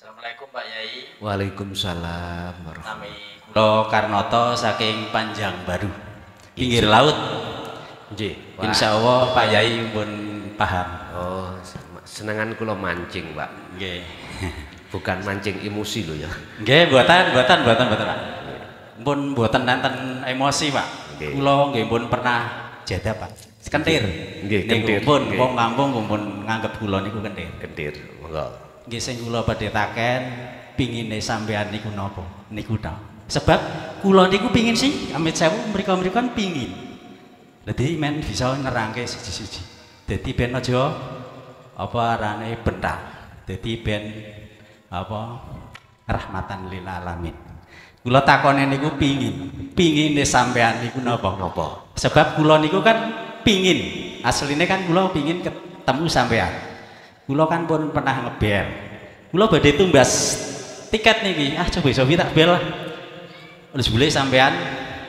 Assalamualaikum Pak Yai. Waalaikumsalam Nami warahmatullahi. kula Karnoto saking Panjang Baru, pinggir laut. Nggih. Insya Allah Pak Yai pun paham. Oh, senengan kula mancing, Pak. Nggih. Bukan mancing emosi lho ya. Nggih, buatan Pak. Pun buatan nanten emosi Pak. Nggih. Kula nggih pun pernah jada Pak. Kentir. Nggih, kentir. Pun Nggih. wong kampung pun nganggep kula niku kentir. Kentir, monggo. Nggih sing kula badhe taken pingine sampean niku napa? Niku ta. Sebab kula niku pingin sih amit sewu mriko-mriko kan pingin. Dadi men bisa nerangke siji-siji. Dadi ben aja apa arane bentak. Dadi ben apa rahmatan lil alamin. Kula takone niku pingine sampean niku napa? Napa? Sebab kula niku kan pingin. Asline kan kula pingin ketemu sampean. Kula kan pun pernah ngebel. Kula badhe tumbas tiket niki. Ah coba-coba tak bel lah. Terus boleh sampean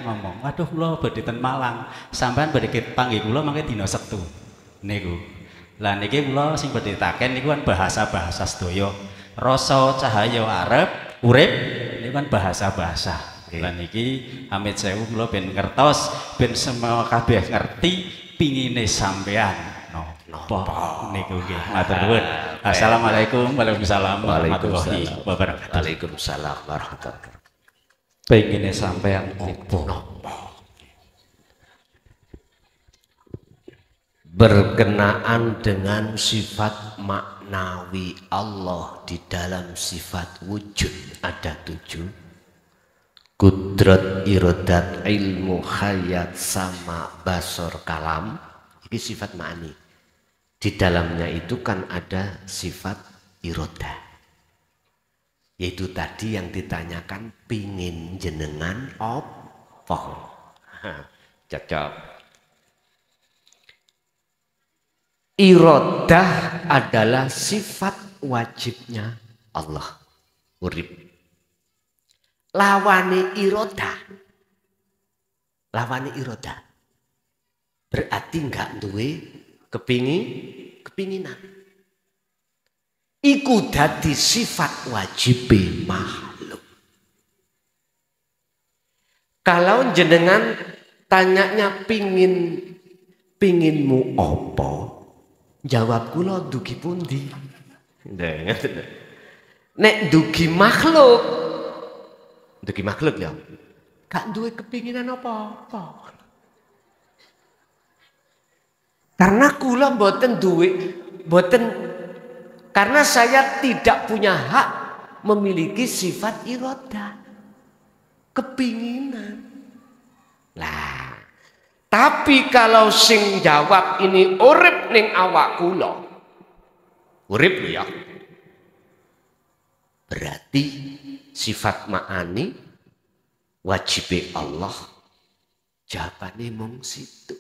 ngomong, "Waduh kula badhe ten Malang. Sampean badhe panggih kula mangke dina Setu." Niku. Lah niki kula sing badhe taken niku kan bahasa-bahasa sedaya. Rasa cahaya arep urip niku kan bahasa-bahasa. Lah niki amit sewu kula ben ngertos, ben semua kabeh ngerti pingine sampean. Napa niku nggih matur nuwun. Assalamualaikum warahmatullahi wabarakatuh. Waalaikumsalam warahmatullahi wabarakatuh. Pengine sampean opo? Berkenaan dengan sifat maknawi Allah di dalam sifat wujud ada 7. Kudrat, irodat, ilmu, hayat, sama, basor, kalam. Ini sifat ma'ani. Di dalamnya itu kan ada sifat irodah. Yaitu tadi yang ditanyakan pingin jenengan opo. Cocok. Irodah adalah sifat wajibnya Allah. Urip. Lawane irodah. Berarti enggak duwe kepinginan. Iku dadi sifat wajib makhluk. Kalau jenengan tanyanya pinginmu apa? Jawab kula dugi pundi. Nek dugi makhluk ya. Gak duwe kepinginan apa-apa. Karena kula karena saya tidak punya hak memiliki sifat irodah. Kepinginan. Lah, tapi kalau sing jawab ini urip ning awak kula. Urip lho ya. Berarti sifat ma'ani wajib Allah. Jawabane mung situ.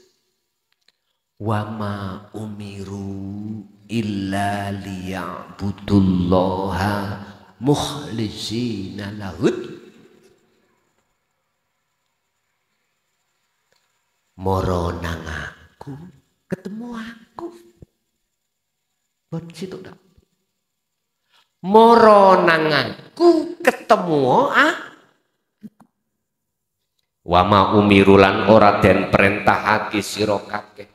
Wa ma umiru illa liya'budullaha mukhlishina lahud. Moro nang aku ketemu aku. Bon situ dak. Moro nang aku ketemu Wa ma umiru lan ora den perintahake sira kabeh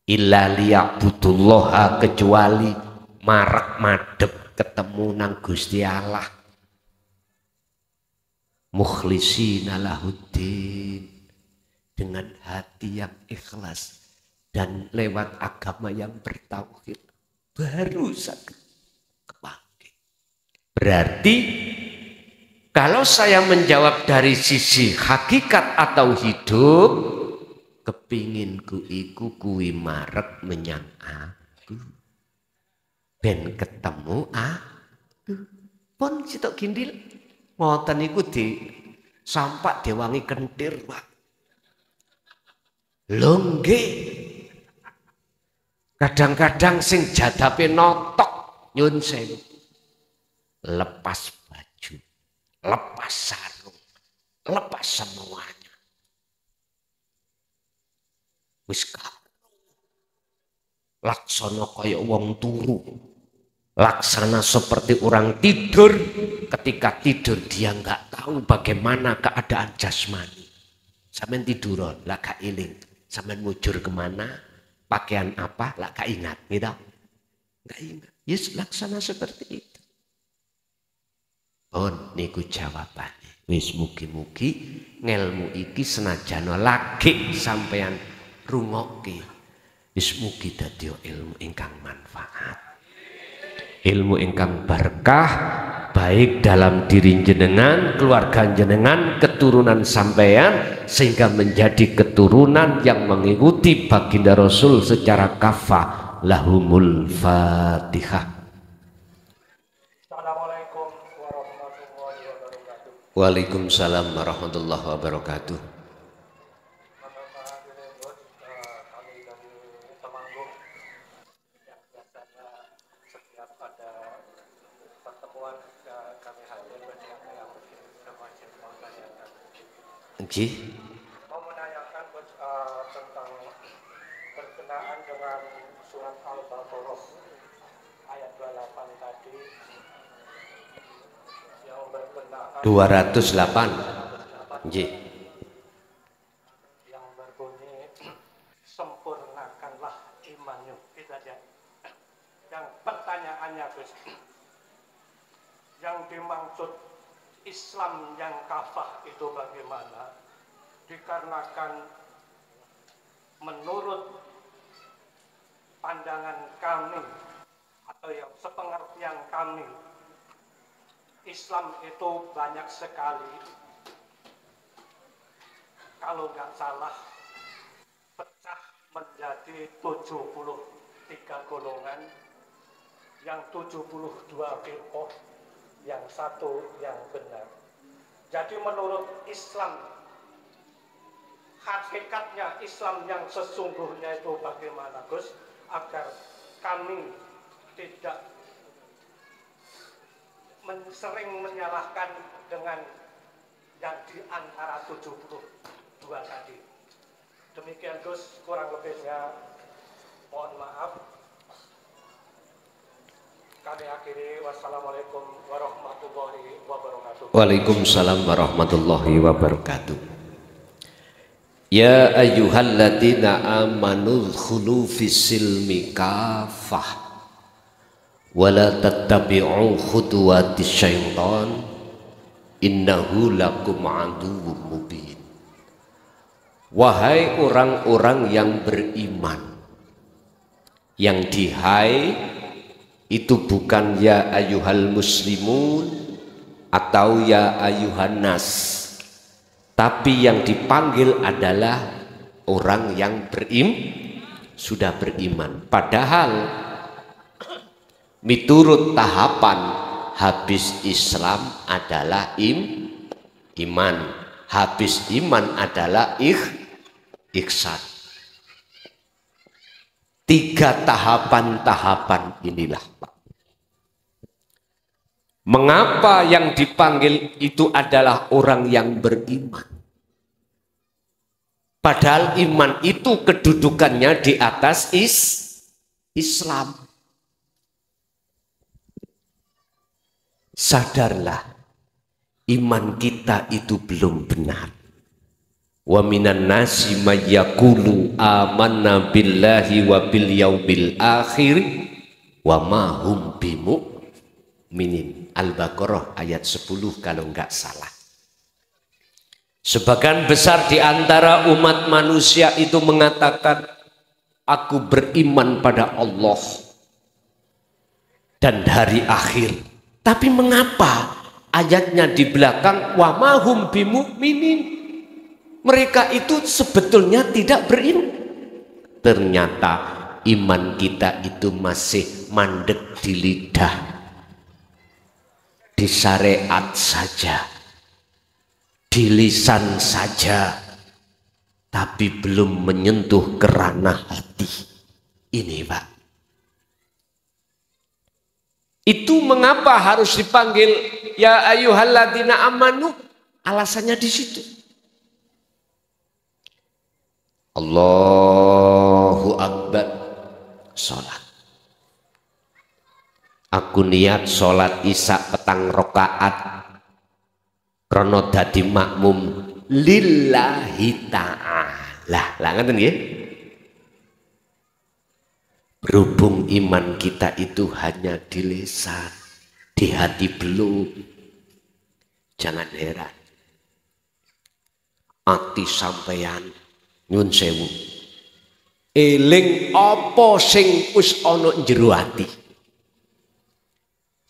illa liya'budullaha kecuali marek madhep ketemu nang Gusti Allah mukhlishina lahuddin dengan hati yang ikhlas dan lewat agama yang bertauhid baru sakit kepakai. Berarti kalau saya menjawab dari sisi hakikat atau hidup, kepinginku iku kuwi marek menyang aku. Ben ketemu aku. Pun sitok gindil. Ngoten iku di sampak diwangi kentir, Pak. Lho nggih. Kadang-kadang sing jadape notok nyun sewu. Lepas baju, lepas sarung, lepas semuanya. Wis laksana kaya wong turu. laksana seperti orang tidur. Ketika tidur dia nggak tahu bagaimana keadaan jasmani. Sampean tidur lah gak iling, sampean mujur kemana, pakaian apa lah gak ingat, gitu. Gak ingat. Yes, laksana seperti itu. Oh, niku jawabannya. Wis mugi-mugi ngelmu iki senajan lagi sampean rungokke. Wis mugi dadi ilmu ingkang manfaat. Ilmu ingkang berkah baik dalam diri jenengan, keluarga jenengan, keturunan sampean, sehingga menjadi keturunan yang mengikuti baginda Rasul secara kafah. Lahumul Fatihah. Assalamualaikum warahmatullahi wabarakatuh. Waalaikumsalam warahmatullahi wabarakatuh. Kami dari Temanggung yang biasanya setiap ada pertemuan kami hadir bersiap yang masjid mau menanyakan. Nggih. Mau menanyakan tentang berkenaan dengan surat Al-Baqarah ayat 28 tadi yang berkenaan 208. Nggih. yang berbunyi sempurnakanlah imanmu. Itu aja. Yang pertanyaannya Gus, yang dimaksud Islam yang kafah itu bagaimana? Dikarenakan menurut pandangan kami atau yang sepengertian kami, Islam itu banyak sekali, kalau nggak salah pecah menjadi 73 golongan, yang 72 firqah, yang satu yang benar. Jadi menurut Islam, hakikatnya Islam yang sesungguhnya itu bagaimana Gus? Agar kami tidak sering menyalahkan dengan yang di antara 72 tadi. Demikian Gus, kurang lebihnya mohon maaf. Kami akhiri, wassalamualaikum warahmatullahi wabarakatuh. Waalaikumsalam warahmatullahi wabarakatuh. Ya ayyuhalladzina amanu khulu fis-silmi kafah wa la tattabi'u khutuwatis syaitan innahu lakum aduwwum mubin. Wahai orang-orang yang beriman, yang dihai itu bukan ya ayyuhal muslimun atau ya ayyuhan nas, tapi yang dipanggil adalah orang yang sudah beriman. Padahal miturut tahapan habis Islam adalah iman, habis iman adalah ihsan. 3 tahapan-tahapan inilah Pak. Mengapa yang dipanggil itu adalah orang yang beriman? Padahal iman itu kedudukannya di atas Islam. Sadarlah, iman kita itu belum benar. Wa minan nasi may yaqulu amanna billahi wa bil yaumil akhir wa ma hum bimu'minin. Al-Baqarah ayat 10 kalau enggak salah. Sebagian besar di antara umat manusia itu mengatakan aku beriman pada Allah dan hari akhir. Tapi mengapa ayatnya di belakang wa ma hum bimu'minin? Mereka itu sebetulnya tidak beriman. Ternyata iman kita itu masih mandek di lidah, di syariat saja, di lisan saja, tapi belum menyentuh ke ranah hati. Ini Pak. Itu mengapa harus dipanggil ya ayyuhalladzina amanu? Alasannya di situ. Allahu Akbar, sholat. Aku niat sholat isya petang rokaat krono dadi makmum lillahi ta'ala. Lah ngoten nggih. Berhubung iman kita itu hanya di lisan, di hati belum. Jangan heran. Ati sampeyan nyun sewu. Eling apa sing wis ana jero ati.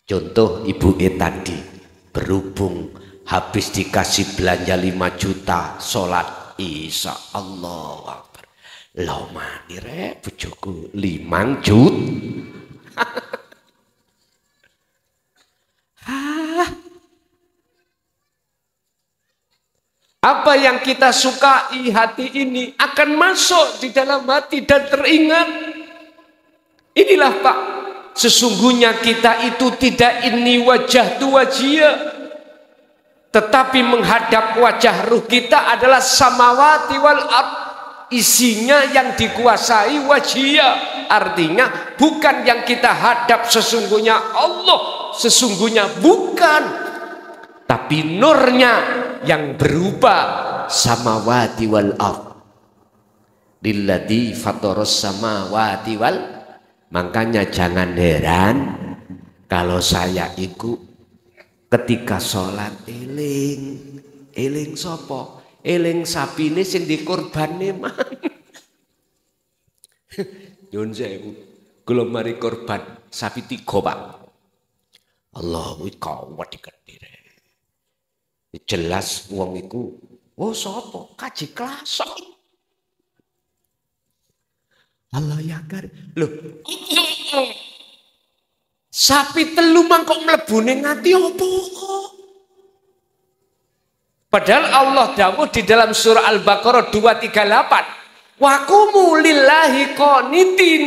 Contoh ibu tadi, berhubung habis dikasih belanja 5 juta sholat isya, Allahu Akbar. Lah mani rek bojoku 5 juta. Apa yang kita sukai hati ini akan masuk di dalam hati dan teringat. Inilah Pak, sesungguhnya kita itu tidak ini wajah tu wajia, tetapi menghadap wajah ruh kita adalah samawati wal ard. Isinya yang dikuasai wajia, artinya bukan yang kita hadap sesungguhnya Allah, sesungguhnya bukan, tapi nurnya yang berupa samawati wal ard. Lilladzi fataras samawati wal. Makanya jangan heran kalau saya ikut ketika sholat eling sopo, eling sapine sing dikorbane man. Nyun sewu, kula mari korban sapi 3 Pak. Allah wis kawat diketire. Jelas wong iku, oh sopo? Kaji klasok. Allah ya karim. Loh, sapi telu mangkok mlebune ngati opo? Padahal Allah dawuh di dalam surah Al-Baqarah 238, waqumu lillahi qanitin.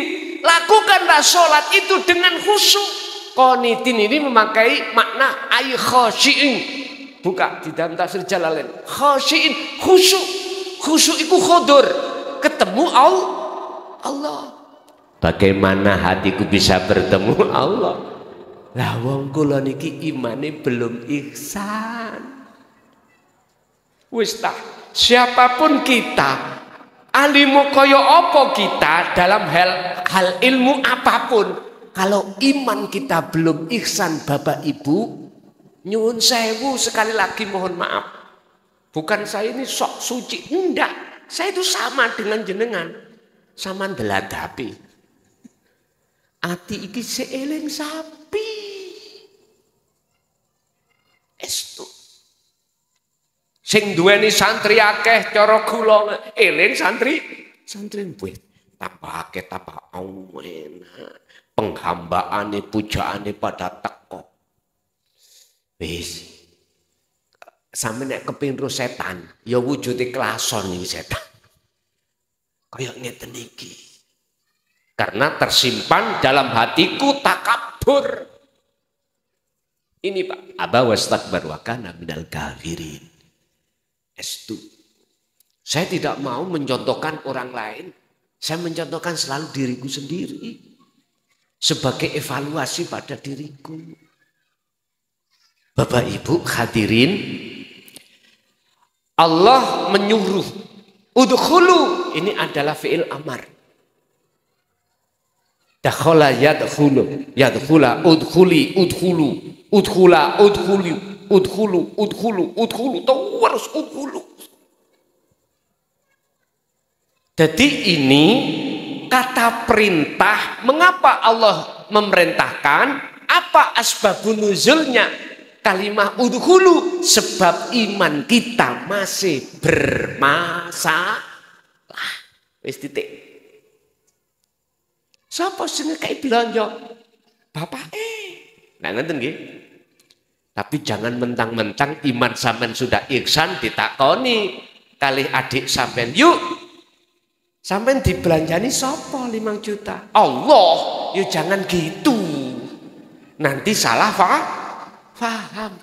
Lakukanlah sholat itu dengan khusyuk. Qanitin ini memakai makna ay khasyi'in. Buka di dalam tafsir Jalalain. Khasyi'in, khusyuk. Khusyuk itu khudur. Ketemu Allah. Bagaimana hatiku bisa bertemu Allah? Lah wong kula niki imane belum ihsan. Wis ta, siapapun kita, alimu kaya apa kita dalam hal ilmu apapun, kalau iman kita belum ihsan Bapak Ibu, nyuwun sewu sekali lagi mohon maaf. Bukan saya ini sok suci, enggak. Saya itu sama dengan jenengan. Sama ndeladapi. Ati iki seeling sapi. Estu. Sing duweni santri akeh cara kula eling santri mbuh tambah akeh tambah enak. Penghambaane pujaane pada teko. Wis. Sampe nek kepengin ro setan, ya wujude klason iki setan. Kayak ngeten iki. Karena tersimpan dalam hatiku takabur. Ini Pak, aba wastakbar wa kana minal kafirin. Estu. Saya tidak mau mencontohkan orang lain, saya mencontohkan selalu diriku sendiri sebagai evaluasi pada diriku. Bapak Ibu hadirin, Allah menyuruh udkhulu, ini adalah fi'il amar. Dakhala yadkhulu, yadkhula udkhuli, udkhulu, udkhula, udkhulu, udkhulu, udkhulu, udkhulu, terus udkhulu. Jadi ini kata perintah. Mengapa Allah memerintahkan? Apa asbabun nuzulnya? Kalimah udkhulu, sebab iman kita masih bermasalah. Wis titik. Sapa sing ngekei belanja? Bapake. Nah ngeten nggih. Tapi jangan mentang-mentang iman sampean sudah ihsan ditakoni kalih adik sampean, yuk sampean dibelanjani sapa 5 juta? Allah. Yuk jangan gitu. Nanti salah faham.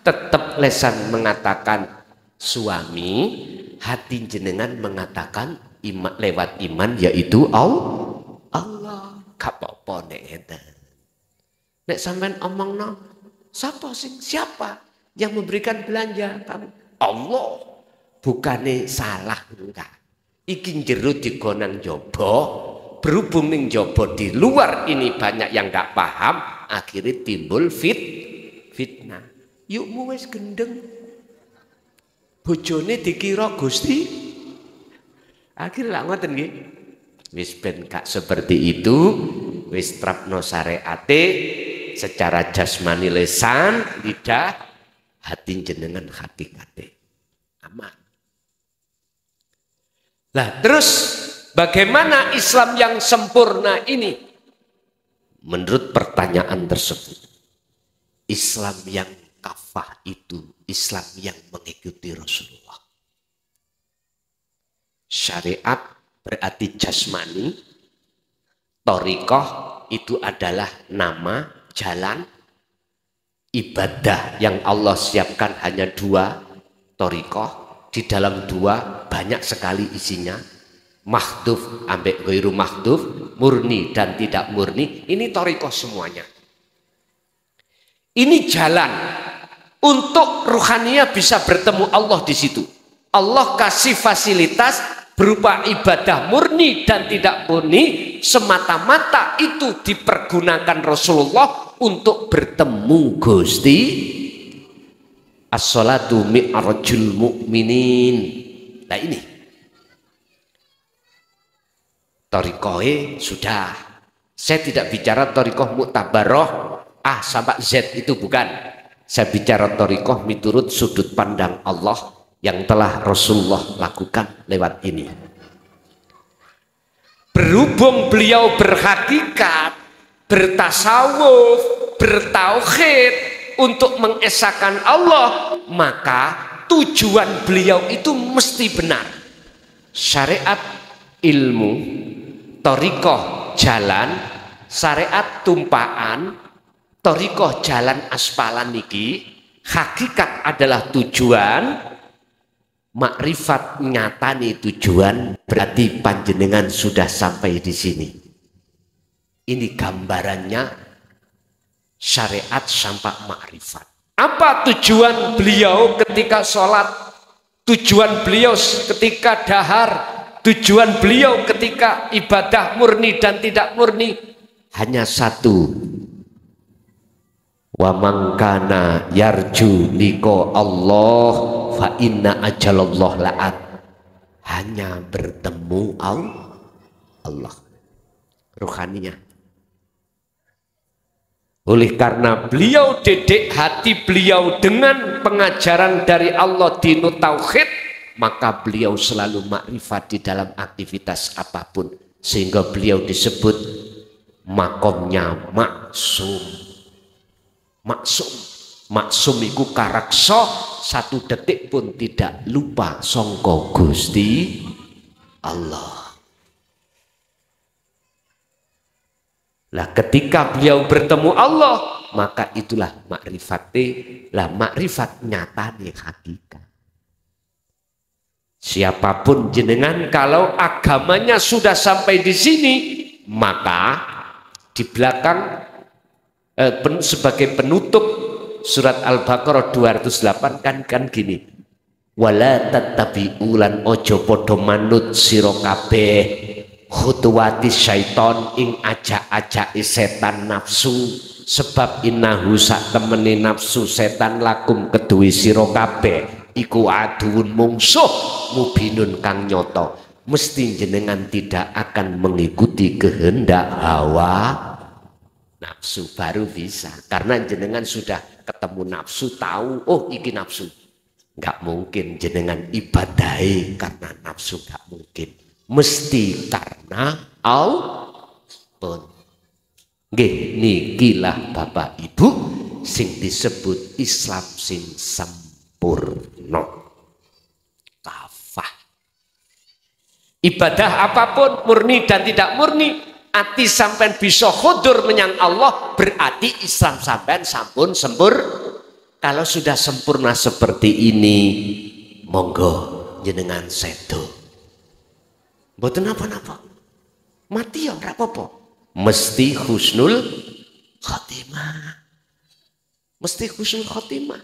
Tetap lesan mengatakan suami, hati jenengan mengatakan lewat iman yaitu Allah. Gak apa-apa nek ngeten. Nek sampean omongno, siapa yang memberikan belanja kamu? Allah. Bukannya salah enggak. Iki jero digonang jobo, berhubung ning jobo di luar ini banyak yang enggak paham, akhirnya timbul fitnah. Yukmu wis gendeng. Bojone dikira Gusti. Akhirnya ngoten nggih. Wis ben gak seperti itu, wis trapno syariate secara jasmani lisan, lidah, hati jenengan hakikate. Aman. Lah terus bagaimana Islam yang sempurna ini? Menurut pertanyaan tersebut, Islam yang kafah itu Islam yang mengikuti Rasulullah. Syariat berarti jasmani, thariqah itu adalah nama, jalan, ibadah yang Allah siapkan hanya 2, thariqah. Di dalam 2 banyak sekali isinya, mahdhuf ambek ghairu mahdhuf, murni dan tidak murni, ini thariqah semuanya. Ini jalan untuk ruhaniyah bisa bertemu Allah di situ. Allah kasih fasilitas berupa ibadah murni dan tidak murni, semata-mata itu dipergunakan Rasulullah untuk bertemu Gusti. As-salatu mi'rajul mu'minin. Nah ini thariqah sudah. Saya tidak bicara thariqah mu'tabaroh A sampai Z, itu bukan. Saya bicara thariqah miturut sudut pandang Allah yang telah Rasulullah lakukan lewat ini. Berhubung beliau berhakikat, bertasawuf, bertauhid untuk mengesahkan Allah, maka tujuan beliau itu mesti benar. Syariat ilmu, thariqah jalan, syariat tumpaan, thariqah jalan aspalan niki, hakikat adalah tujuan, makrifat nyatani tujuan, berarti panjenengan sudah sampai di sini. Ini gambarannya syariat sampai makrifat. Apa tujuan beliau ketika sholat? Tujuan beliau ketika dahar? Tujuan beliau ketika ibadah murni dan tidak murni? Hanya satu. Wa man kana yarju liqa Allah fa inna ajalallah la'at. Hanya bertemu Allah. Ruhaniyah. Oleh karena beliau dedek hati beliau dengan pengajaran dari Allah dinu tauhid, maka beliau selalu makrifat di dalam aktivitas apapun, sehingga beliau disebut makomnya maksum. Maksum iku karaksa, 1 detik pun tidak lupa sangka Gusti Allah. Lah ketika beliau bertemu Allah, maka itulah makrifate, lah makrifat nyata nih hakikat. Siapapun jenengan kalau agamanya sudah sampai di sini, maka di belakang sebagai penutup surat Al-Baqarah 208 kan gini. Wala tattabi'ulan ojo podo manut sira kabeh khutuwati syaiton ing ajak-ajak setan nafsu, sebab innahu sak temene nafsu setan lakum kedue sira kabeh iku aduun mungsuh mubinun kang nyoto. Mesti jenengan tidak akan mengikuti kehendak hawa nafsu, baru bisa. Karena jenengan sudah ketemu nafsu, tahu oh iki nafsu. Nggak mungkin jenengan ibadahi karena nafsu, nggak mungkin. Mesti karena pun. Nggih nikilah Bapak Ibu sing disebut Islam sing sempurna. Kafah. Ibadah apapun murni dan tidak murni, ati sampean bisa khudur menyang Allah, berarti Islam sampean sampun Kalau sudah sempurna seperti ini, monggo jenengan sedo. Mboten napa-napa. Mati ya ora apa-apa. Mesti husnul khotimah. Mesti husnul khotimah.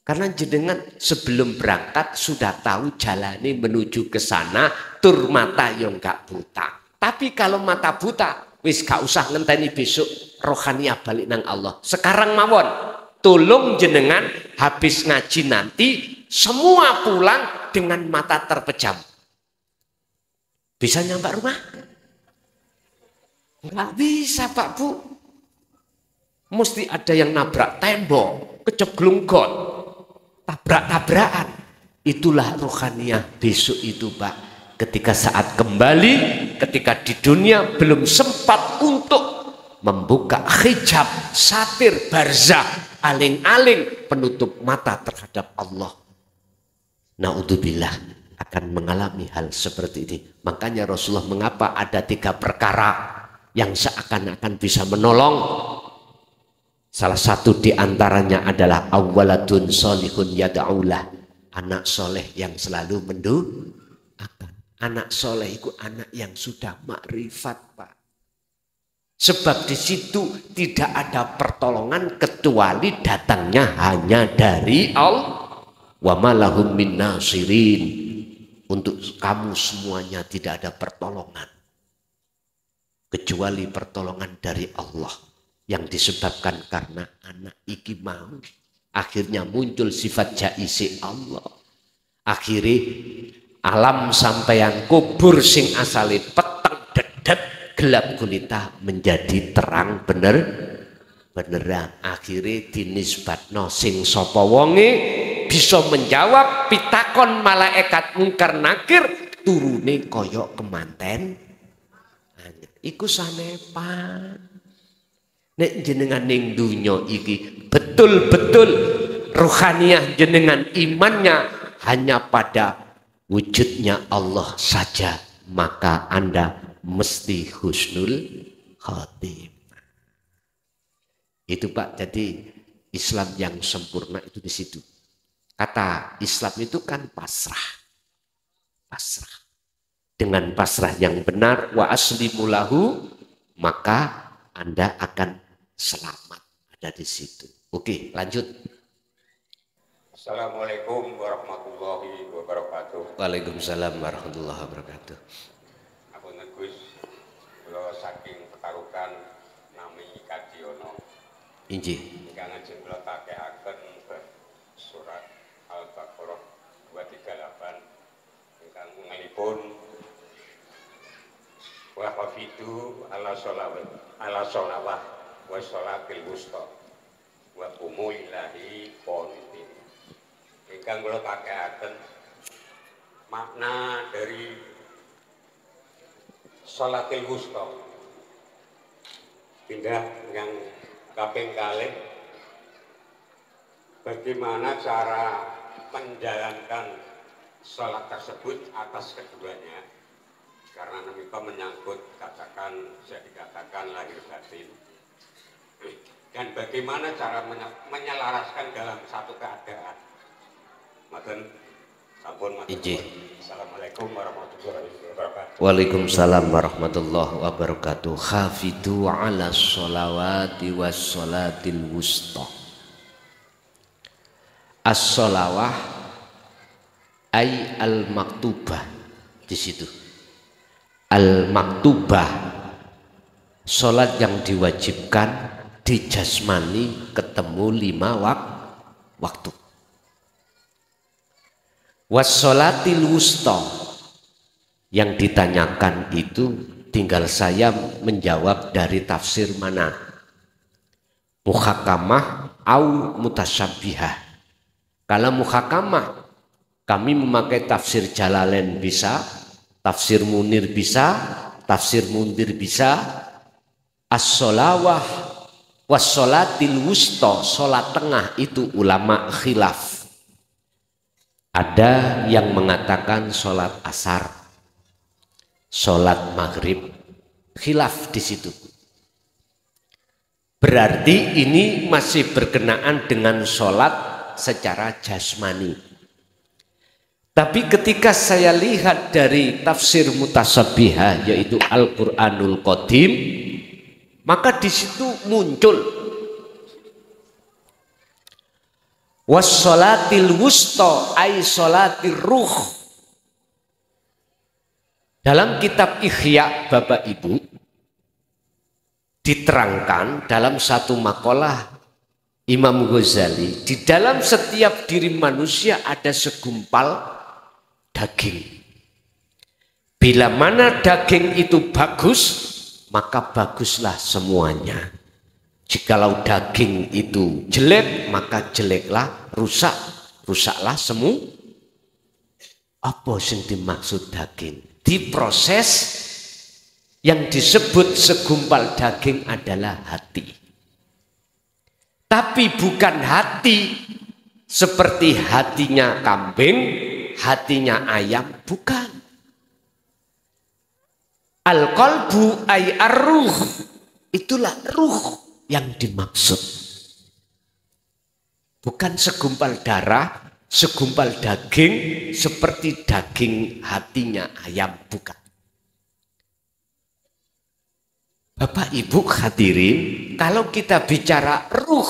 Karena jenengan sebelum berangkat sudah tahu jalannya menuju ke sana, tur mata yang gak buta. Tapi kalau mata buta, wis gak usah ngenteni besok rohaniah balik nang Allah. Sekarang mawon, tolong jenengan habis ngaji nanti semua pulang dengan mata terpejam. Bisa nyampe rumah? Nggak bisa Pak Bu. Mesti ada yang nabrak tembok, keceblung got, tabrak-tabrakan. Itulah rohaniah besok itu Pak. Ketika saat kembali, ketika di dunia belum sempat untuk membuka hijab, satir, barzah, aling-aling penutup mata terhadap Allah. Naudzubillah akan mengalami hal seperti ini. Makanya Rasulullah mengapa ada 3 perkara yang seakan-akan bisa menolong. Salah satu diantaranya adalah awaladun solihun yada'ulah. Anak soleh yang selalu mendoakan. Anak soleh itu anak yang sudah makrifat Pak. Sebab di situ tidak ada pertolongan kecuali datangnya hanya dari Allah. Wa malahum min nasirin. Untuk kamu semuanya tidak ada pertolongan kecuali pertolongan dari Allah yang disebabkan karena anak iki mau. Akhirnya muncul sifat jaisi Allah. Akhirnya alam sampeyan kubur sing asale peteng dedet gelap gulita menjadi terang beneran. Akhirnya dinisbatno sing sapa wonge bisa menjawab pitakon malaikat mungkar nakir turune kaya kemanten. Iku sanepan. Nek jenengan ning dunya iki betul-betul rohaniah jenengan imannya hanya pada wujudnya Allah saja, maka Anda mesti husnul khotimah. Itu Pak, jadi Islam yang sempurna itu di situ. Kata Islam itu kan pasrah. Pasrah. Dengan pasrah yang benar wa aslimu lahu, maka Anda akan selamat. Ada di situ. Oke, lanjut. Assalamualaikum warahmatullahi wabarakatuh. Waalaikumsalam warahmatullahi wabarakatuh. Aku Gus, kula saking Petarukan nami Kadiono. Injih. Ingkang ajeng kula takehaken surat Al-Baqarah 238 ingkang ngelipun wa hafidu ala sholawah wa sholatil wusta wa qumu ilahi qanitin. Ingkang kula takehaken makna dari sholatil wusta. Pindah yang kaping kalih, bagaimana cara menjalankan sholat tersebut atas keduanya, karena namika menyangkut katakan bisa dikatakan lahir batin, dan bagaimana cara menyelaraskan dalam satu keadaan. Maten sampun matur. Assalamualaikum warahmatullahi wabarakatuh. Waalaikumsalam warahmatullahi wabarakatuh. Hafidu ala sholawati was sholatil wusta. As-sholawah ay al-maktubah di situ. Al-maktubah, sholat yang diwajibkan dijasmani ketemu 5 waktu. Was-sholatil wusta, yang ditanyakan itu tinggal saya menjawab dari tafsir mana, muhakamah au mutasyabihah. Kalau muhakamah kami memakai tafsir Jalalain bisa, tafsir Munir bisa, tafsir Mundir bisa. As-sholawah was-sholatil wusta, sholat tengah itu ulama khilaf. Ada yang mengatakan sholat asar, sholat maghrib, khilaf di situ. Berarti ini masih berkenaan dengan sholat secara jasmani. Tapi ketika saya lihat dari tafsir mutasyabihah, yaitu Al-Quranul Qadim, Maka di situ muncul wassolatil wusta ay sholatir ruh. Dalam kitab Ihya Bapak Ibu diterangkan dalam satu makalah Imam Ghazali, di dalam setiap diri manusia ada segumpal daging. Bila mana daging itu bagus, maka baguslah semuanya. Jikalau daging itu jelek, maka jeleklah, rusaklah semua. Apa yang dimaksud daging? Diproses, yang disebut segumpal daging adalah hati. Tapi bukan hati seperti hatinya kambing, hatinya ayam, bukan. Al-qalbu ay ar-ruh, itulah ruh yang dimaksud. Bukan segumpal darah, segumpal daging seperti daging hatinya ayam, bukan. Bapak Ibu hadirin, kalau kita bicara ruh,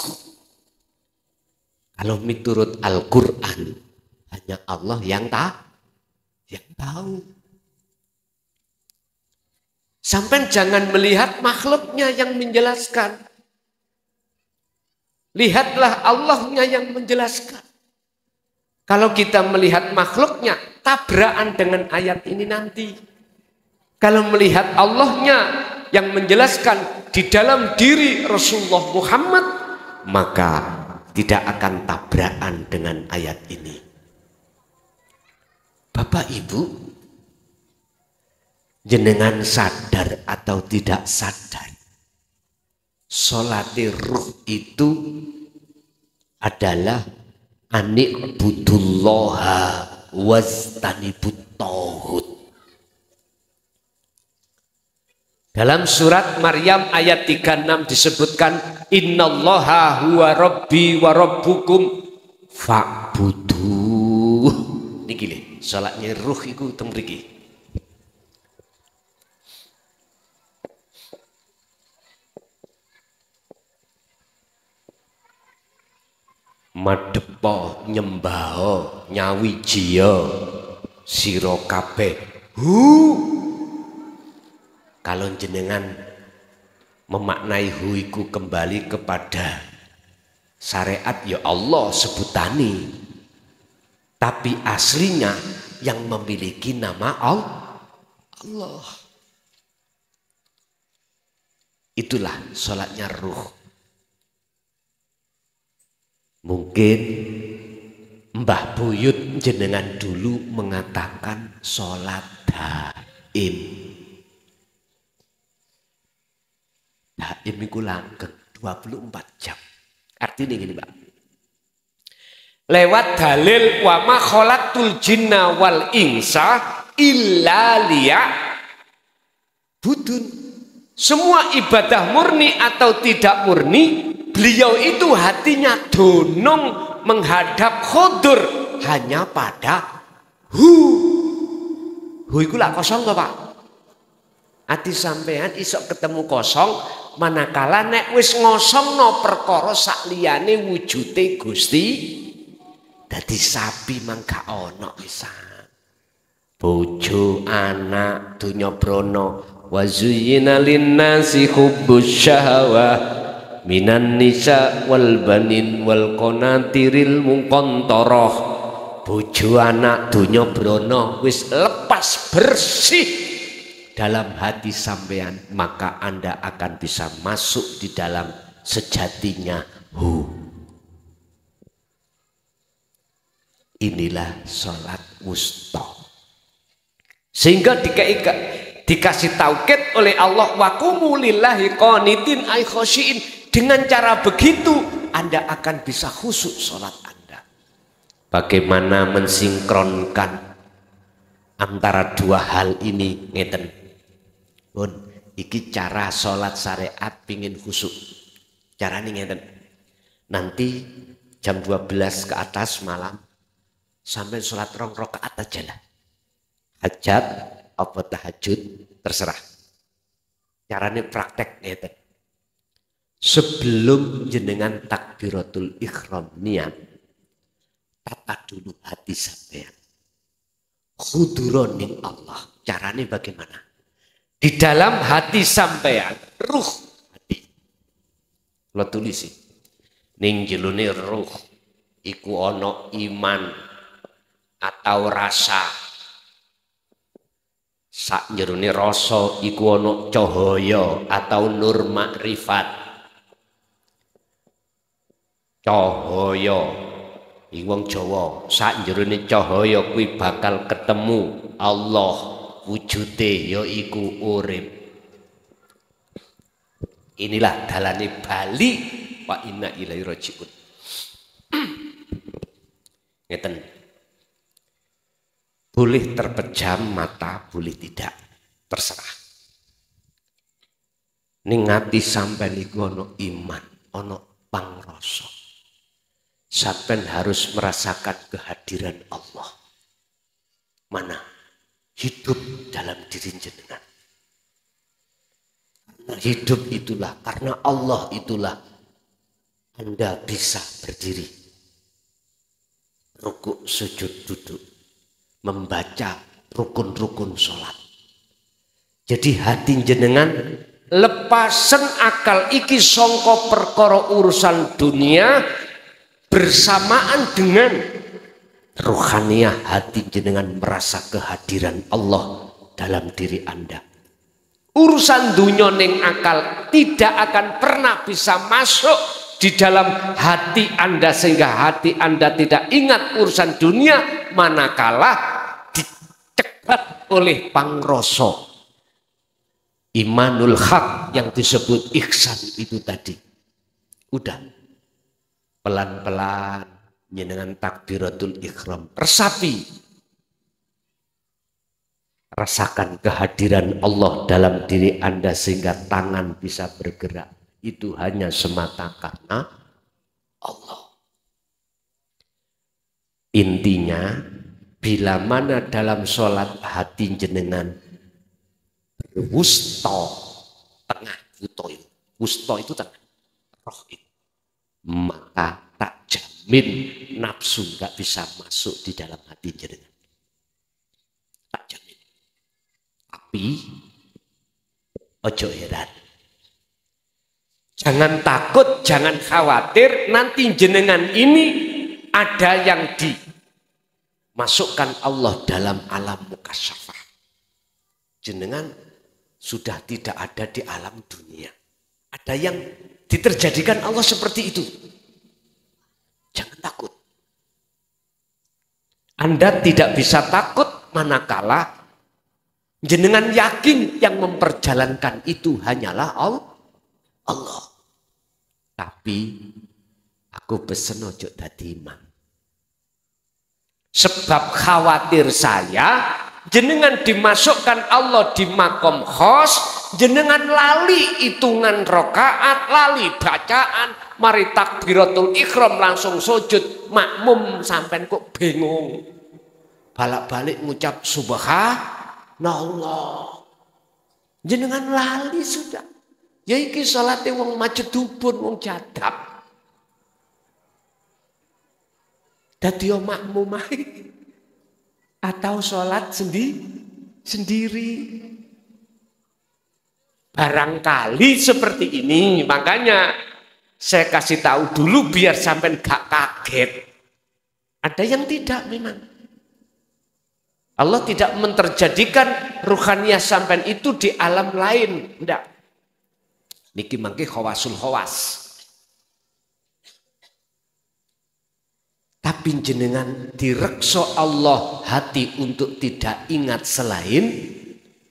kalau menurut Al-Quran, hanya Allah yang tahu. Sampai jangan melihat makhluknya yang menjelaskan. Lihatlah Allahnya yang menjelaskan. Kalau kita melihat makhluknya, tabrakan dengan ayat ini nanti. Kalau melihat Allahnya yang menjelaskan di dalam diri Rasulullah Muhammad, maka tidak akan tabrakan dengan ayat ini. Bapak Ibu, jenengan sadar atau tidak sadar, sholatir ruh itu adalah ani'budullaha waztanibut tauhid. Dalam surat Maryam ayat 36 disebutkan innallaha huwa rabbi wa rabbukum fa'buduh. Niki lho, salatnya ruh iku teng mriki. Madepo nyembah nyawijia sira kabeh. Kalau jenengan memaknai huiku kembali kepada syariat, ya Allah sebutani. Tapi aslinya yang memiliki nama Allah. Itulah sholatnya ruh. Mungkin Mbah Buyut jenengan dulu mengatakan sholat daim. Daim itu langgeng 24 jam. Artinya gini Pak. Lewat dalil wa ma khalaqtul jinna wal insa illa liya'budun. Semua ibadah murni atau tidak murni, beliau itu hatinya donong menghadap khodur hanya pada hu itu lah kosong gak Pak? Hati sampean isok ketemu kosong, manakala nek wis ngosong no perkara sak liyane wujute Gusti. Dadi sapi mangga ono pisan. Bojo, anak, dunya brana, wa zuyyina linnasi hubbus syahawah minan nisa wal banin wal qanatiril muqantarah. Bojo, anak, dunya brana wis lepas bersih dalam hati sampean, maka Anda akan bisa masuk di dalam sejatinya hu. Inilah sholat wusta. Sehingga dikasih taukid oleh Allah wa qumu lillahi qanitin ay khosyin. Dengan cara begitu Anda akan bisa khusyuk sholat Anda. Bagaimana mensinkronkan antara dua hal ini ngeten. Pun iki cara sholat syariat pingin khusyuk. Caranya ngeten. Nanti jam 12 ke atas malam sampai sholat 2 rakaat aja lah. Hajat apa tahajud terserah. Caranya praktek ngeten. sebelum jenengan takbiratul ihram niat, tata dulu hati sampean. Khuduron ning Allah. Caranya bagaimana? Di dalam hati sampean, ruh hati. Lo tulisi. Ning jelune ruh iku ono iman atau rasa. Sak jerone rasa iku ono cahaya atau nur makrifat. Cahaya iki wong Jawa, sak jerone cahaya kuwi bakal ketemu Allah, wujude yaiku urip. Inilah dalane bali wa inna ilaihi rajiun. Ngeten. Boleh terpejam mata, boleh tidak, terserah. Ning ati sampeyan iku ana iman, ana pangrasa. Sampeyan harus merasakan kehadiran Allah. Mana? Hidup dalam diri jenengan. Karena hidup itulah, karena Allah itulah Anda bisa berdiri, rukuk, sujud, duduk, membaca rukun-rukun sholat. Jadi hati jenengan lepasen akal iki songko perkara urusan dunia bersamaan dengan ruhaniyah hati jenengan merasa kehadiran Allah dalam diri Anda. Urusan dunia ning akal tidak akan pernah bisa masuk di dalam hati Anda sehingga hati Anda tidak ingat urusan dunia manakala dicegat oleh pangrasa imanul haq yang disebut ihsan itu tadi. Udah pelan-pelan dengan takbiratul ihram resapi, rasakan kehadiran Allah dalam diri Anda sehingga tangan bisa bergerak. Itu hanya semata karena Allah. Intinya bila mana dalam sholat hati jenengan wusta, tengah wusta itu tengah roh itu, maka tak jamin nafsu nggak bisa masuk di dalam hati jenengan, tak jamin. Tapi ojo heran, jangan takut, jangan khawatir nanti jenengan ini ada yang dimasukkan Allah dalam alam mukasyafah. Jenengan sudah tidak ada di alam dunia. Ada yang diterjadikan Allah seperti itu. Jangan takut. Anda tidak bisa takut manakala jenengan yakin yang memperjalankan itu hanyalah Allah. Tapi aku pesen ojo dadi imam. Sebab khawatir saya jenengan dimasukkan Allah di makom khos, jenengan lali hitungan rokaat, lali bacaan, mari takbiratul ihram langsung sujud, makmum sampai kok bingung. Balak-balik ngucap subhanallah. Jenengan lali sudah. Ya iki salate wong majedubun, wong jadab. Dadi makmum ae. Atau sholat sendiri. Barangkali seperti ini, makanya saya kasih tahu dulu biar sampai gak kaget. Ada yang tidak memang. Allah tidak menterjadikan ruhaniyah sampai itu di alam lain. Tidak. Niki mangke khawasul khawas. Tapi jenengan direkso Allah hati untuk tidak ingat selain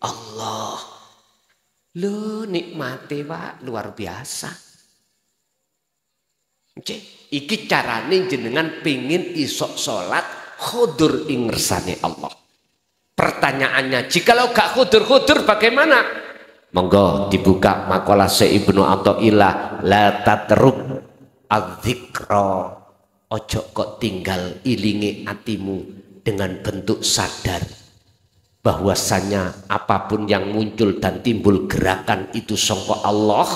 Allah. Loh nikmati Pak luar biasa. Iki carane jenengan pingin isok sholat khudur ing ngersane Allah. Pertanyaannya, jikalau gak khudur-khudur bagaimana? Monggo dibuka makalah Ibnu Athaillah, la tatruk adzikra. Ojo kok tinggal ilingi hatimu dengan bentuk sadar bahwasanya apapun yang muncul dan timbul gerakan itu sangka Allah,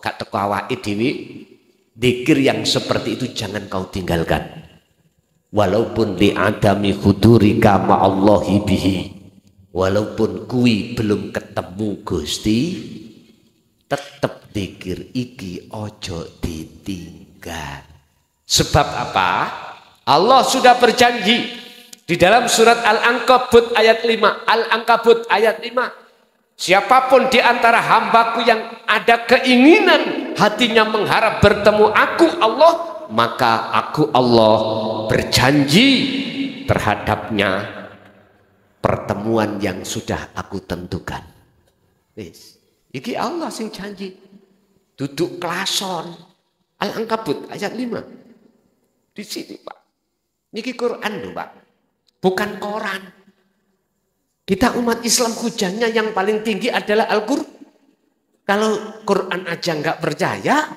gak teko awake dhewe, zikir yang seperti itu jangan kau tinggalkan. Walaupun li adami hudurika ma'allahi bihi, walaupun kui belum ketemu Gusti, tetap zikir iki ojo ditinggal. Sebab apa? Allah sudah berjanji di dalam surat Al-Ankabut ayat 5. Al-Ankabut ayat 5. Siapapun di antara hambaku yang ada keinginan hatinya mengharap bertemu aku Allah, maka aku Allah berjanji terhadapnya pertemuan yang sudah aku tentukan. Wis, iki Allah sing janji. Duduk klason. Al-Ankabut ayat 5. Di sini, Pak. Niki Quran lho, Pak. Bukan koran. Kita umat Islam hujannya yang paling tinggi adalah Al-Quran. Kalau Quran aja nggak percaya,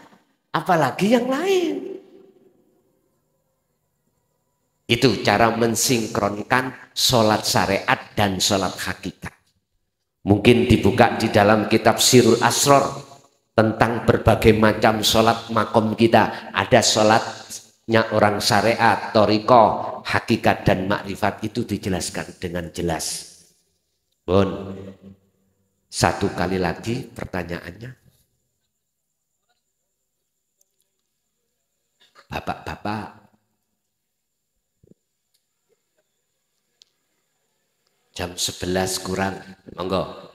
apalagi yang lain. Itu cara mensinkronkan sholat syariat dan sholat hakikat. Mungkin dibuka di dalam kitab Sirul Asror tentang berbagai macam sholat makom kita. Ada sholatnya orang syariat, toriko, hakikat dan makrifat, itu dijelaskan dengan jelas. Bon, satu kali lagi pertanyaannya. Bapak-bapak, jam 11 kurang, monggo.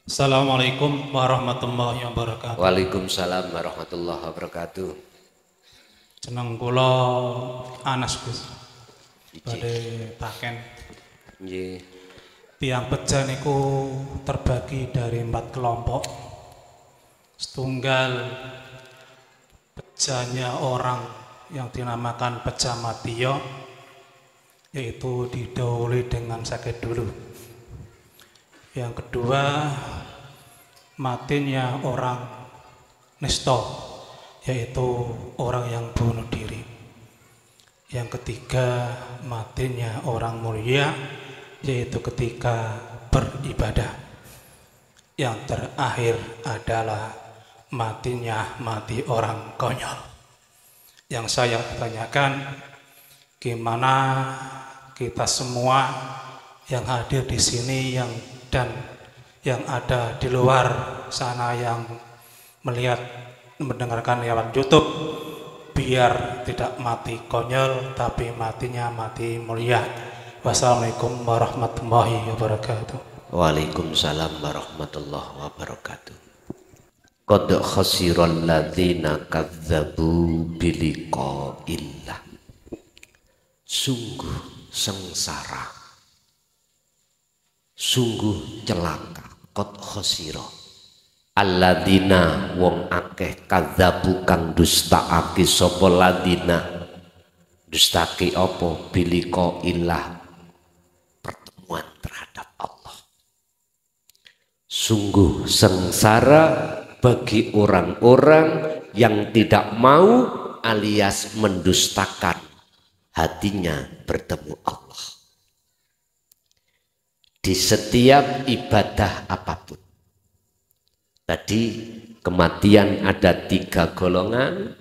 Assalamualaikum warahmatullahi wabarakatuh. Waalaikumsalam warahmatullahi wabarakatuh. Jeneng kula Anas Gus. Badhe Paken. Nggih. Tiang beja niku terbagi dari 4 kelompok. Setunggal bejanya orang yang dinamakan beja matiyo, yaitu didahului dengan sakit dulu. Yang kedua, matinya orang nisto, yaitu orang yang bunuh diri. Yang ketiga, matinya orang mulia, yaitu ketika beribadah. Yang terakhir adalah mati orang konyol. Yang saya tanyakan, gimana kita semua yang hadir di sini dan yang ada di luar sana yang melihat mendengarkan lewat YouTube, biar tidak mati konyol tapi matinya mati mulia. Wassalamualaikum warahmatullahi wabarakatuh. Waalaikumsalam warahmatullahi wabarakatuh. Qad khasiral ladzina kadzdzabu biliqa'illah. Sungguh sengsara, sungguh celaka. Qad khasira alladzina wong akeh kadzabu kang dustaake sapa ladina. Dustake apa? Biliqa'illah, pertemuan terhadap Allah. Sungguh sengsara bagi orang-orang yang tidak mau alias mendustakan hatinya bertemu Allah di setiap ibadah apapun. Tadi kematian ada 3 golongan.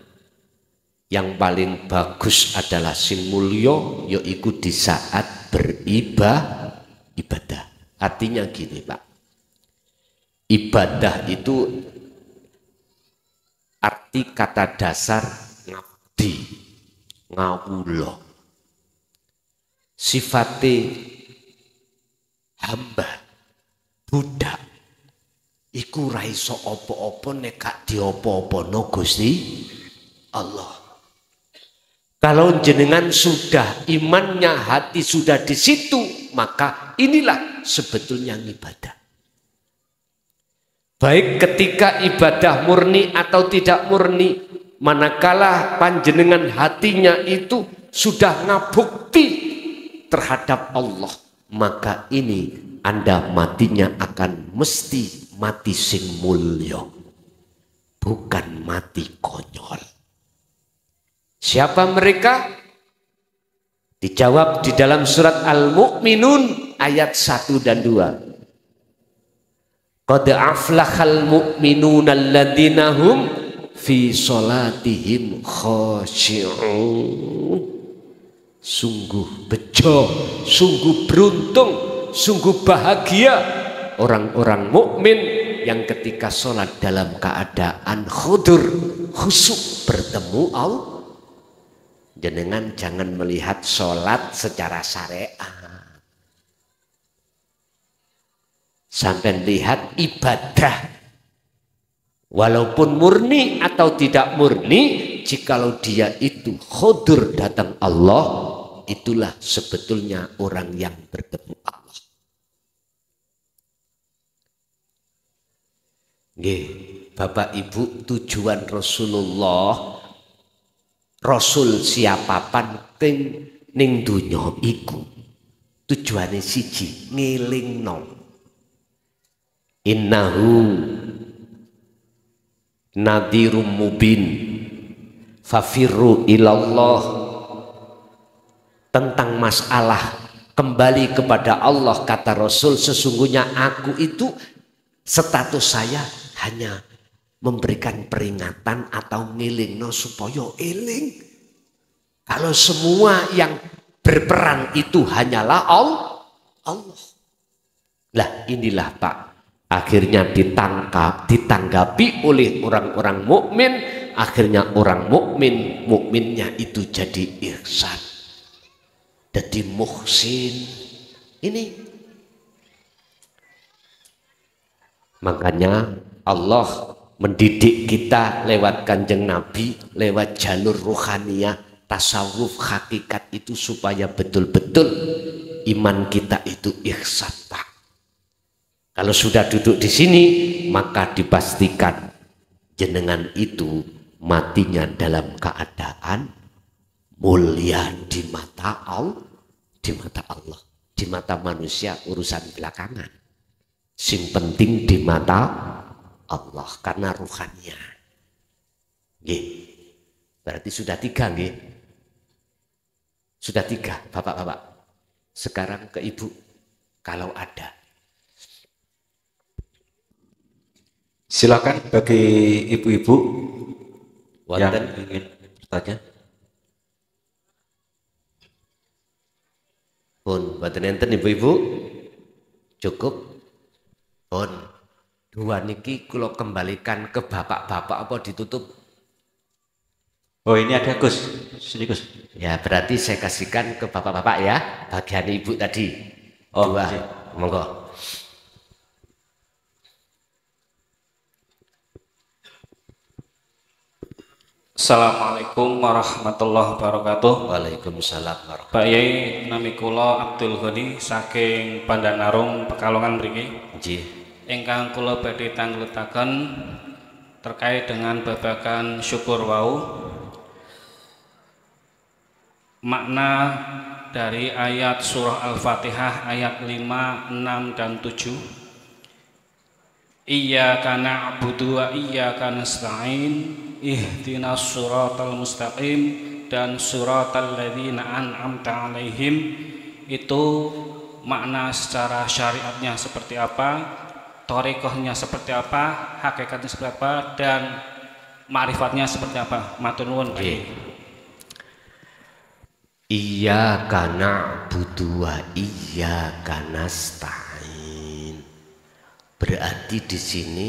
Yang paling bagus adalah sing mulya, yaitu di saat beribadah. Artinya gini, Pak. Ibadah itu arti kata dasar ngabdi, ngawula. Sifate hamba, budak, iku ra iso apa-apa nek gak diopo-opono Gusti Allah. Kalau jenengan sudah imannya, hati sudah di situ, maka inilah sebetulnya ibadah. Baik ketika ibadah murni atau tidak murni, manakala panjenengan hatinya itu sudah ngabukti terhadap Allah, maka ini Anda matinya akan mesti mati sing mulya, bukan mati konyol. Siapa mereka? Dijawab di dalam surat Al-Mu'minun ayat 1 dan 2. Qad aflahal mu'minuna alladzina hum fi sholatihim khashi'un. Sungguh bejo, sungguh beruntung, sungguh bahagia orang-orang mukmin yang ketika sholat dalam keadaan khudur, khusyuk bertemu Allah. Jenengan jangan melihat sholat secara syariat, sampai lihat ibadah, walaupun murni atau tidak murni, jikalau dia itu khudur datang Allah, itulah sebetulnya orang yang bertemu Allah. Nggih, Bapak Ibu, tujuan Rasulullah, Rasul siapapan ning dunya iku tujuane siji, ngelingno. Innahu nadhirum mubin fafirru ilallah. Tentang masalah kembali kepada Allah, kata Rasul, sesungguhnya aku itu status saya hanya memberikan peringatan atau ngilingno supaya eling. Kalau semua yang berperang itu hanyalah Allah. Lah inilah Pak, akhirnya ditanggapi oleh orang-orang mukmin. Akhirnya orang mukminnya itu jadi ihsan, jadi muhsin. Ini makanya Allah mendidik kita lewat Kanjeng Nabi, lewat jalur ruhaniyah, tasawuf, hakikat itu supaya betul-betul iman kita itu ihsan, Pak. Kalau sudah duduk di sini, maka dipastikan jenengan itu matinya dalam keadaan mulia di mata Allah, di mata Allah. Di mata manusia urusan belakangan. Sing penting di mata Allah karena ruhannya. Nggih. Berarti sudah 3 nggih. Sudah 3 Bapak-bapak. Sekarang ke Ibu kalau ada. Silakan bagi ibu-ibu yang ingin bertanya. Pun mboten enten ibu-ibu. Cukup. Pun 2 niki kula kembalikan ke bapak-bapak apa ditutup? Oh ini ada Gus, sini Gus. Ya berarti saya kasihkan ke bapak-bapak ya, bagian ibu tadi. Oh, 2, monggo. Assalamualaikum warahmatullahi wabarakatuh. Waalaikumsalam warahmatullahi wabarakatuh. Pak Yai, nami kula Abdul Ghani saking Pandanarung, Pekalongan mriki. Nggih. Ingkang kula badhe tangletaken terkait dengan babagan syukur wau. Makna dari ayat surah Al-Fatihah ayat 5, 6 dan 7. Iyyaka na'budu wa iyyaka nasta'in ihdinas siratal mustaqim dan siratal ladzina an'amta 'alaihim. Itu makna secara syariatnya seperti apa, thariqahnya seperti apa, hakikatnya seperti apa, dan ma'rifatnya seperti apa. Matur nuwun Pak. Iyyaka na'budu wa iyyaka nasta'in. Berarti di sini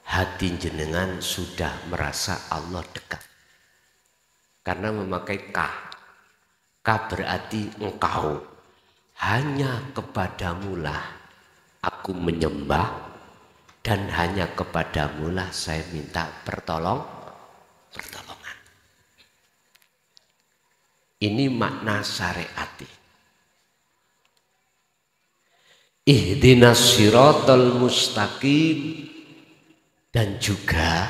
hati jenengan sudah merasa Allah dekat. Karena memakai ka. Ka berarti engkau. Hanya kepadamulah aku menyembah dan hanya kepadamulah saya minta pertolongan. Ini makna syariat. Ihdinas siratal mustaqim. Dan juga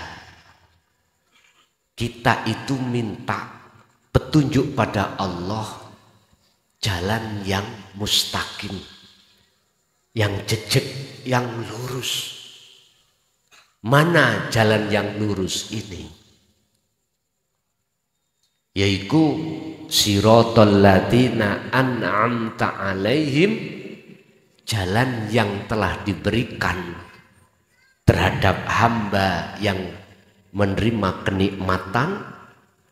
kita itu minta petunjuk pada Allah jalan yang mustaqim, yang jejak, yang lurus. Mana jalan yang lurus ini? Yaitu siratal ladzina an'amta 'alaihim, jalan yang telah diberikan terhadap hamba yang menerima kenikmatan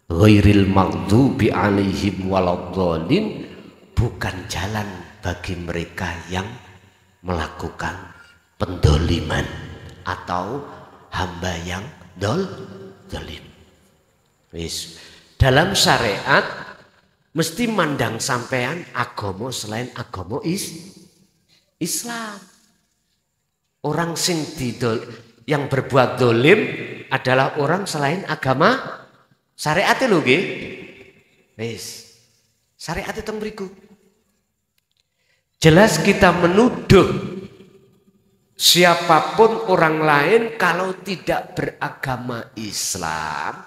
ghairil maghdubi alaihim waladhdallin, bukan jalan bagi mereka yang melakukan pendoliman atau hamba yang dolim. Dalam syariat mesti mandang sampean agama selain agama Islam. Orang sing yang berbuat dolim adalah orang selain agama syariat lho nggih. Wis. Syariat itu mriku. Jelas kita menuduh siapapun orang lain kalau tidak beragama Islam,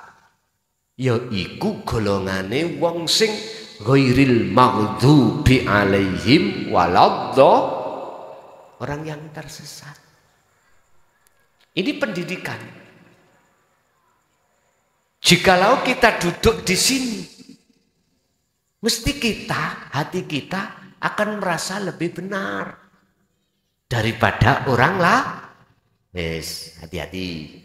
yaiku golongane wong sing ghairil maghdubi alaihim waladhdallin, orang yang tersesat. Ini pendidikan. Jikalau kita duduk di sini, mesti hati kita akan merasa lebih benar daripada orang lah. Yes, hati-hati.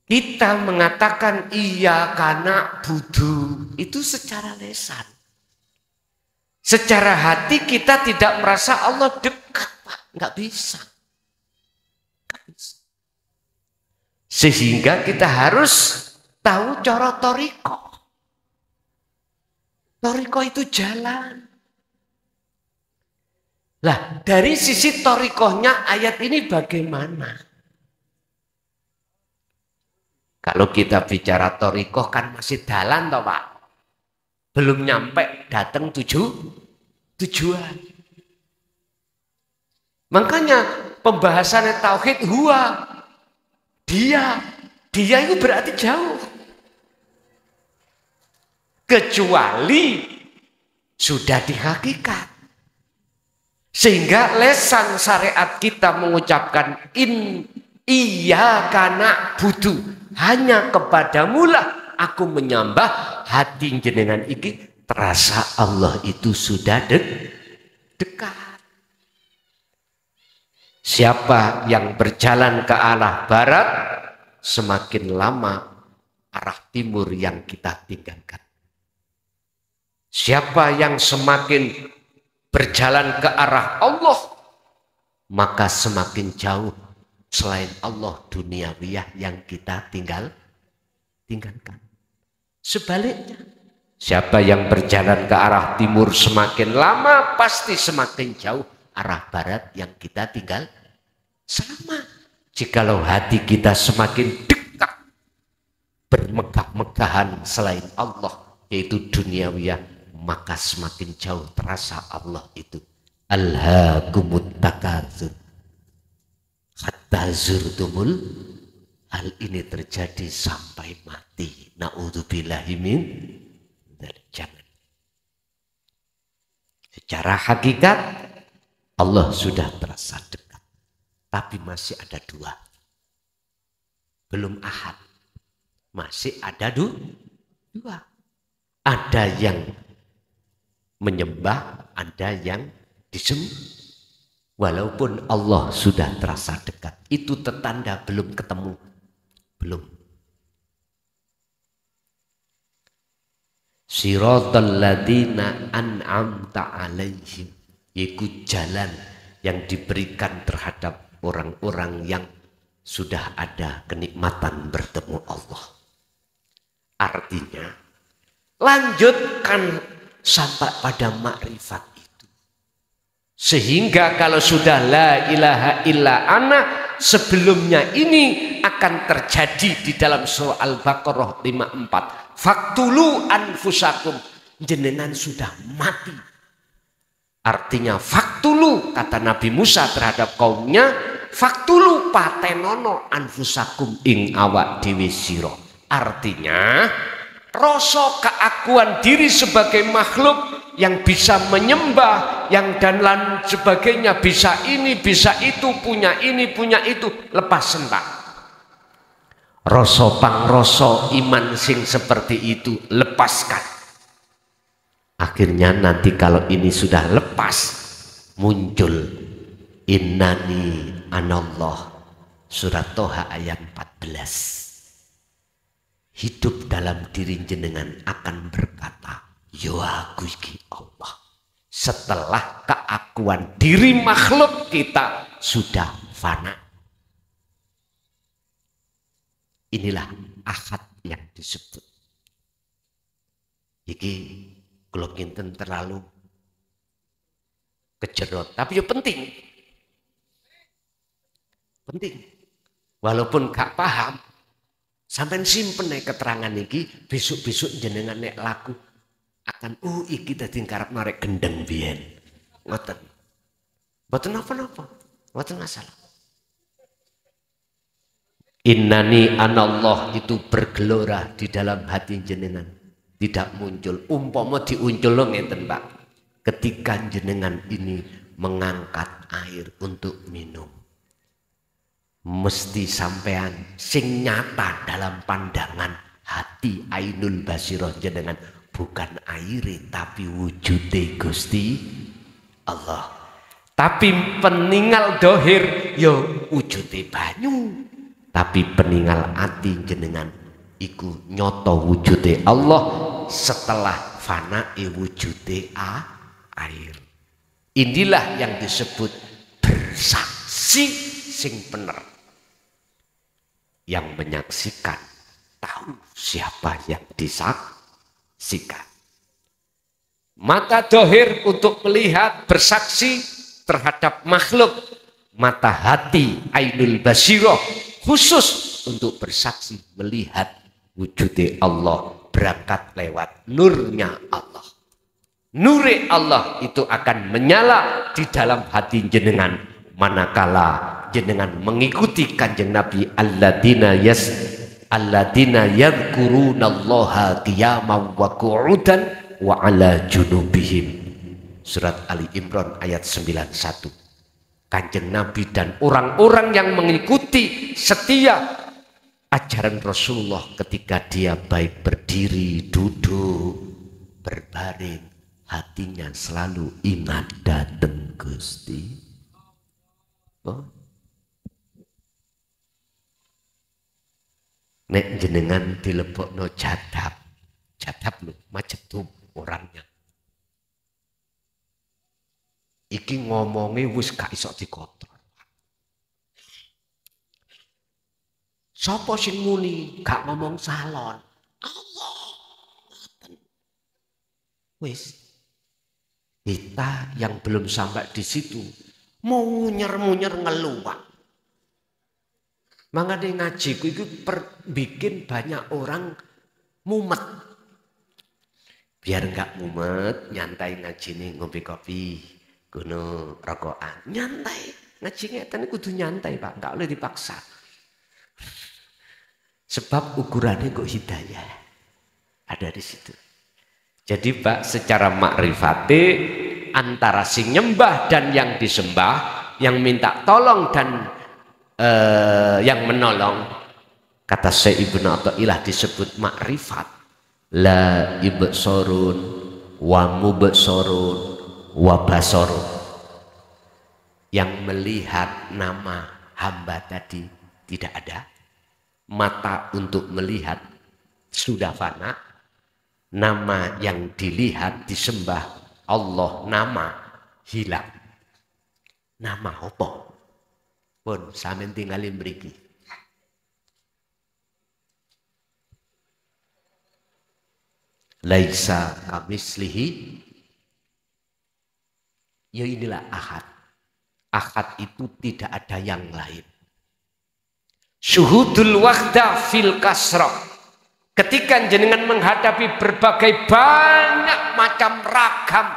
Kita mengatakan iya karena budu itu secara lisan. Secara hati kita tidak merasa Allah dekat, Pak. Nggak bisa. Sehingga kita harus tahu cara toriko. Toriko itu jalan. Lah, dari sisi torikohnya ayat ini bagaimana? Kalau kita bicara torikoh kan masih dalan toh Pak. Belum nyampe datang tujuan. Makanya pembahasannya tauhid huwa. Dia itu berarti jauh. Kecuali sudah di hakikat. Sehingga lesan syariat kita mengucapkan iyyaka na'budu, hanya kepadamulah aku menyembah, hati jenengan iki terasa Allah itu sudah dekat. Siapa yang berjalan ke arah barat, semakin lama arah timur yang kita tinggalkan. Siapa yang semakin berjalan ke arah Allah, maka semakin jauh selain Allah duniawiyah yang kita tinggalkan. Sebaliknya, siapa yang berjalan ke arah timur semakin lama, pasti semakin jauh arah barat yang kita tinggal. Sama, jikalau hati kita semakin dekat bermegah-megahan selain Allah, yaitu duniawiyah, maka semakin jauh terasa Allah itu. Alhaakumut takatsur hatta zurtumul. Hal ini terjadi sampai mati. Na'udzubillahi min dzalik. Jangan. Secara hakikat Allah sudah terasa dekat, tapi masih ada dua. Belum ahad, masih ada dua. Ada yang menyembah, ada yang disembah. Walaupun Allah sudah terasa dekat, itu tetanda belum ketemu. Belum. Siratal ladzina an'amta alaihim, yaitu jalan yang diberikan terhadap orang-orang yang sudah ada kenikmatan bertemu Allah. Artinya, lanjutkan sampai pada makrifat itu. Sehingga kalau sudah la ilaha illa ana, sebelumnya ini akan terjadi di dalam surah Al-Baqarah 54. Faktulu anfusakum, jenengan sudah mati. Artinya faktulu, kata Nabi Musa terhadap kaumnya, faktulu patenono anfusakum ing awak dewe sira. Artinya rasa keakuan diri sebagai makhluk yang bisa menyembah, yang dan lain sebagainya, bisa ini, bisa itu, punya ini, punya itu, lepas sentak. Rasa pangrasa iman sing seperti itu lepaskan. Akhirnya nanti kalau ini sudah lepas, muncul Innani anallah, surat Toha ayat 14. Hidup dalam diri jenengan akan berkata, yo aku iki Allah. Setelah keakuan diri makhluk kita sudah fana. Inilah ahad yang disebut. Iki kalau kinten terlalu kejerot, tapi ya penting. Penting. Walaupun gak paham, sampai simpen keterangan iki, besok-besok jenengan nek laku akan iki dadi karep narek gendeng biyen. Ngoten. Mboten napa-napa. Mboten masalah. Innani anallah itu bergelora di dalam hati jenengan, tidak muncul. Umpama diunculno ngeten, Pak. Ketika jenengan ini mengangkat air untuk minum, mesti sampean sing nyata dalam pandangan hati ainul basirah jenengan bukan aire tapi wujude Gusti Allah. Tapi peninggal dohir yo wujude banyu. Tapi peninggal ati jenengan iku nyoto wujude Allah setelah fana wujude air. Inilah yang disebut bersaksi sing bener. Yang menyaksikan tahu siapa yang disaksikan. Mata dohir untuk melihat bersaksi terhadap makhluk. Mata hati ainul basirah khusus untuk bersaksi melihat wujudnya Allah berangkat lewat nurnya Allah. Nuri Allah itu akan menyala di dalam hati jenengan manakala jenengan mengikuti kanjeng Nabi alladzina yadhkurunallaha qiyaman wa qu'udan wa ala junubihim. Surat Ali Imran ayat 91. Kanjeng Nabi dan orang-orang yang mengikuti setia ajaran Rasulullah ketika dia baik berdiri, duduk, berbaring, hatinya selalu ingat dateng Gusti. Oh. Nek jenengan dilebokno jadab lho macetum orangnya. Iki ngomongnya wis gak iso dikontrol. Sopo sing muni gak ngomong salon? Allah. Wis. Kita yang belum sampai di situ mau munyer-munyer ngeluak. Mangane ngajiku itu bikin banyak orang mumet. Biar enggak mumet, nyantai ngaji nih ngopi kopi, kuno rokokan, nyantai. Ngaji ngeten kudu nyantai, Pak, enggak boleh dipaksa. Sebab ukurannya kok hidayah ada di situ. Jadi Pak, secara makrifate antara sing nyembah dan yang disembah, yang minta tolong dan yang menolong, kata Syekh Ibnu Athaillah disebut makrifat. La ibsorun wa mubsorun wa basorun. Yang melihat nama hamba tadi tidak ada. Mata untuk melihat sudah fana. Nama yang dilihat disembah Allah, nama hilang. Nama apa? Pun sampeyan tinggalin mriki. Laisa kamislihi. Ya inilah ahad. Ahad itu tidak ada yang lain. Syuhudul wahda fil kasrah. Ketika jenengan menghadapi berbagai banyak macam ragam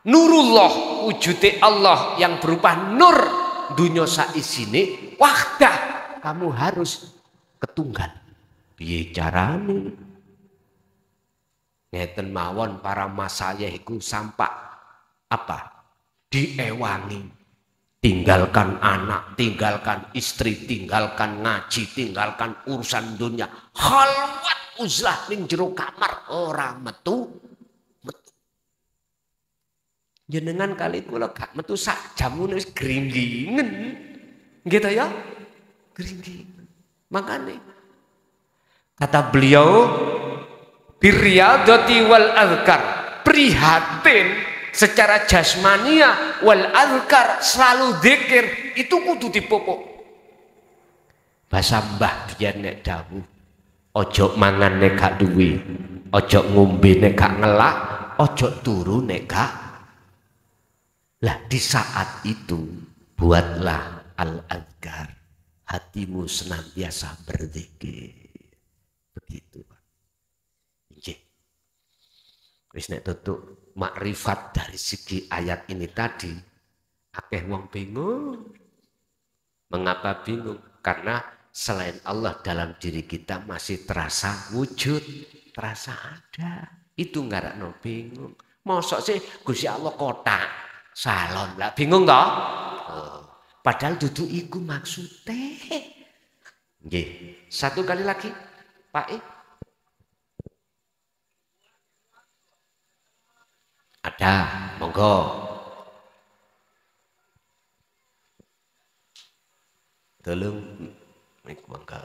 nurullah, wujud Allah yang berupa nur dunya saisine, wahdah kamu harus ketunggal. Piye carane? Ngeten mawon para masayih iku sampak apa? Diewangi. Tinggalkan anak, tinggalkan istri, tinggalkan ngaji, tinggalkan urusan dunia. Khalwat uzlah ning jero kamar ora metu. Jenengan kali kula gak metu sak jam ngono wis gringgingen. Gitu ya? Gringgingen. Makanya kata beliau birriyadati wal azkar, prihatin secara jasmania wal azkar, selalu zikir itu kudu dipupuk. Bahasa Mbah biyen nek dawuh, ojo mangan nek gak duwe, ojo ngombe nek gak ngelak, ojo turu nek gak. Lah di saat itu buatlah al-azkar, hatimu senantiasa berzikir. Begitu Pak. Nggih. Wis nek tutuk makrifat dari segi ayat ini tadi, akeh wong bingung. Mengapa bingung? Karena selain Allah dalam diri kita masih terasa wujud, terasa ada. Itu ngarakno bingung. Mosok sih Gusti Allah kotak, salon lah bingung toh? Oh, padahal duduk iku maksude. Nggih. Satu kali lagi, Pak I. Ada, monggo. Tolong, monggo.